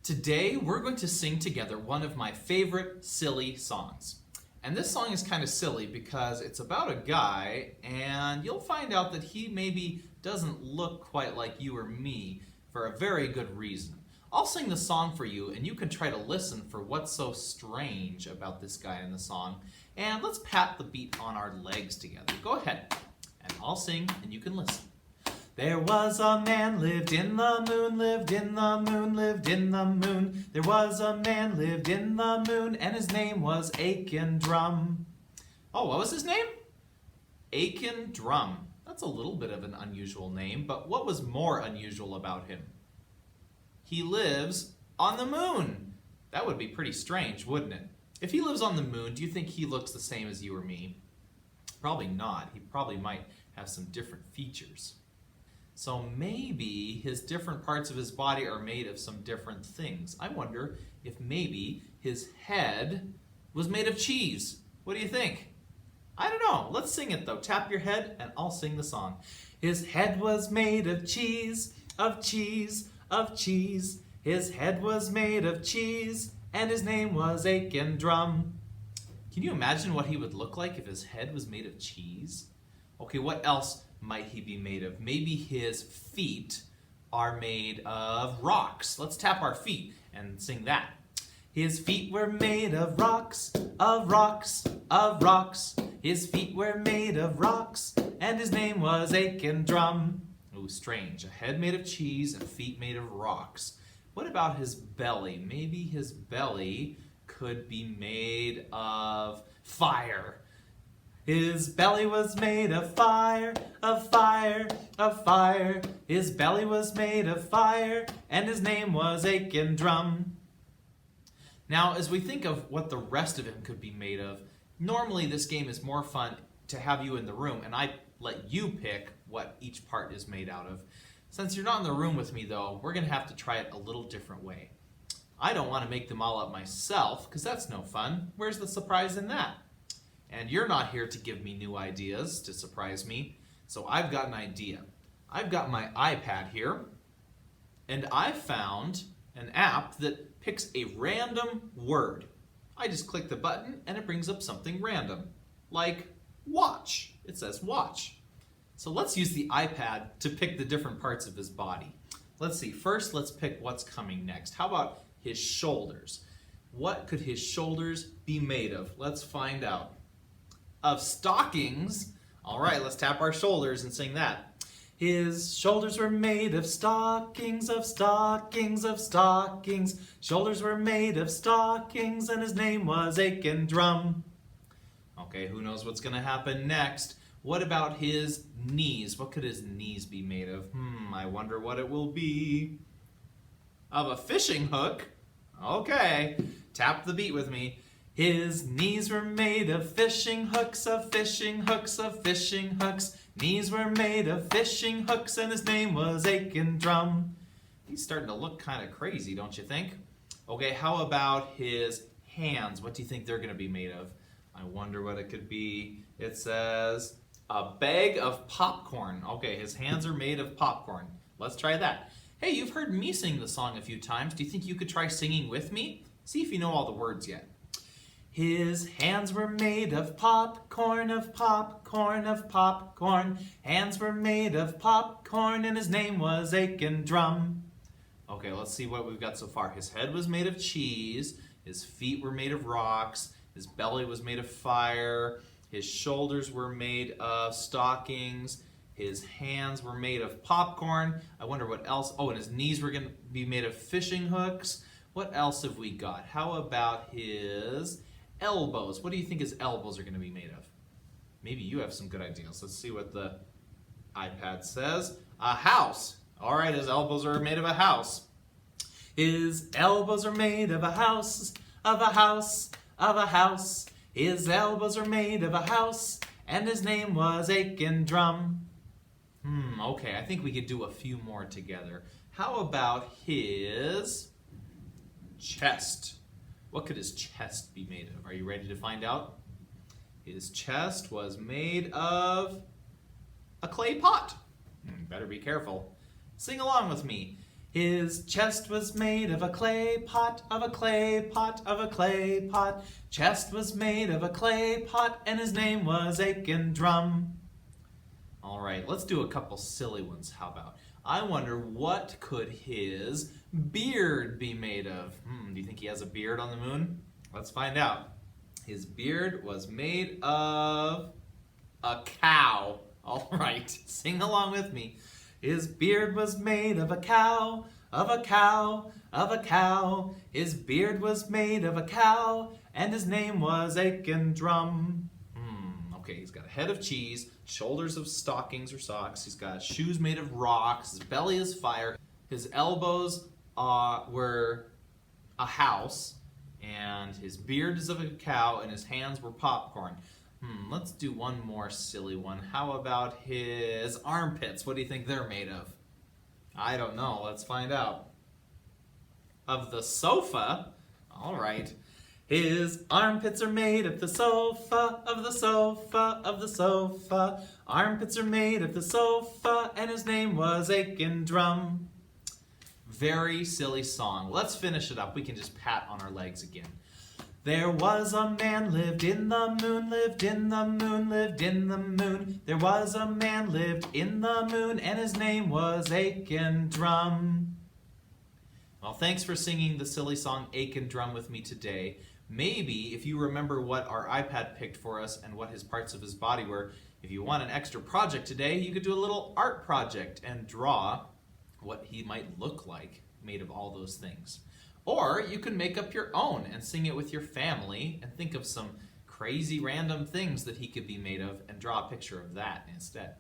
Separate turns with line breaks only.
Today we're going to sing together one of my favorite silly songs. And this song is kind of silly because it's about a guy and you'll find out that he maybe doesn't look quite like you or me for a very good reason. I'll sing the song for you and you can try to listen for what's so strange about this guy in the song. And let's pat the beat on our legs together. Go ahead and I'll sing and you can listen. There was a man lived in the moon, lived in the moon, lived in the moon. There was a man lived in the moon, and his name was Aiken Drum. Oh, what was his name? Aiken Drum. That's a little bit of an unusual name, but what was more unusual about him? He lives on the moon. That would be pretty strange, wouldn't it? If he lives on the moon, do you think he looks the same as you or me? Probably not. He probably might have some different features. So maybe his different parts of his body are made of some different things. I wonder if maybe his head was made of cheese. What do you think? I don't know. Let's sing it though. Tap your head and I'll sing the song. His head was made of cheese, of cheese, of cheese. His head was made of cheese and his name was Aiken Drum. Can you imagine what he would look like if his head was made of cheese? Okay, what else might he be made of? Maybe his feet are made of rocks. Let's tap our feet and sing that. His feet were made of rocks, of rocks, of rocks. His feet were made of rocks, and his name was Aiken Drum. Oh, strange. A head made of cheese and feet made of rocks. What about his belly? Maybe his belly could be made of fire. His belly was made of fire, of fire, of fire. His belly was made of fire, and his name was Aiken Drum. Now, as we think of what the rest of him could be made of, normally this game is more fun to have you in the room, and I let you pick what each part is made out of. Since you're not in the room with me, though, we're going to have to try it a little different way. I don't want to make them all up myself, because that's no fun. Where's the surprise in that? And you're not here to give me new ideas to surprise me, so I've got an idea. I've got my iPad here, and I found an app that picks a random word. I just click the button and it brings up something random, like watch. It says watch. So let's use the iPad to pick the different parts of his body. Let's see, first let's pick what's coming next. How about his shoulders? What could his shoulders be made of? Let's find out. Of stockings. All right, let's tap our shoulders and sing that. His shoulders were made of stockings, of stockings, of stockings. Shoulders were made of stockings, and his name was Aiken Drum. Okay, who knows what's going to happen next? What about his knees? What could his knees be made of? I wonder what it will be. Of a fishing hook? Okay, tap the beat with me. His knees were made of fishing hooks, of fishing hooks, of fishing hooks. Knees were made of fishing hooks, and his name was Aiken Drum. He's starting to look kind of crazy, don't you think? Okay, how about his hands? What do you think they're going to be made of? I wonder what it could be. It says a bag of popcorn. Okay, his hands are made of popcorn. Let's try that. Hey, you've heard me sing the song a few times. Do you think you could try singing with me? See if you know all the words yet. His hands were made of popcorn, of popcorn, of popcorn. Hands were made of popcorn, and his name was Aiken Drum. Okay, let's see what we've got so far. His head was made of cheese. His feet were made of rocks. His belly was made of fire. His shoulders were made of stockings. His hands were made of popcorn. I wonder what else. Oh, and his knees were going to be made of fishing hooks. What else have we got? How about his elbows? What do you think his elbows are going to be made of? Maybe you have some good ideas. Let's see what the iPad says. A house. All right, his elbows are made of a house. His elbows are made of a house, of a house, of a house. His elbows are made of a house, and his name was Aiken Drum. Okay, I think we could do a few more together. How about his chest? What could his chest be made of? Are you ready to find out? His chest was made of a clay pot. Better be careful. Sing along with me. His chest was made of a clay pot, of a clay pot, of a clay pot. Chest was made of a clay pot, and his name was Aiken Drum. All right, let's do a couple silly ones. How about? I wonder, what could his beard be made of? Do you think he has a beard on the moon? Let's find out. His beard was made of a cow. All right, sing along with me. His beard was made of a cow, of a cow, of a cow. His beard was made of a cow, and his name was Aiken Drum. Okay, he's got a head of cheese, shoulders of stockings or socks. He's got shoes made of rocks. His belly is fire. His elbows were a house, and his beard is of a cow, and his hands were popcorn. Let's do one more silly one. How about his armpits? What do you think they're made of? I don't know. Let's find out. Of the sofa? All right. His armpits are made of the sofa, of the sofa, of the sofa. Armpits are made of the sofa, and his name was Aiken Drum. Very silly song. Let's finish it up. We can just pat on our legs again. There was a man lived in the moon, lived in the moon, lived in the moon. There was a man lived in the moon, and his name was Aiken Drum. Well, thanks for singing the silly song Aiken Drum with me today. Maybe if you remember what our iPad picked for us and what his parts of his body were, if you want an extra project today, you could do a little art project and draw what he might look like made of all those things. Or you can make up your own and sing it with your family and think of some crazy random things that he could be made of and draw a picture of that instead.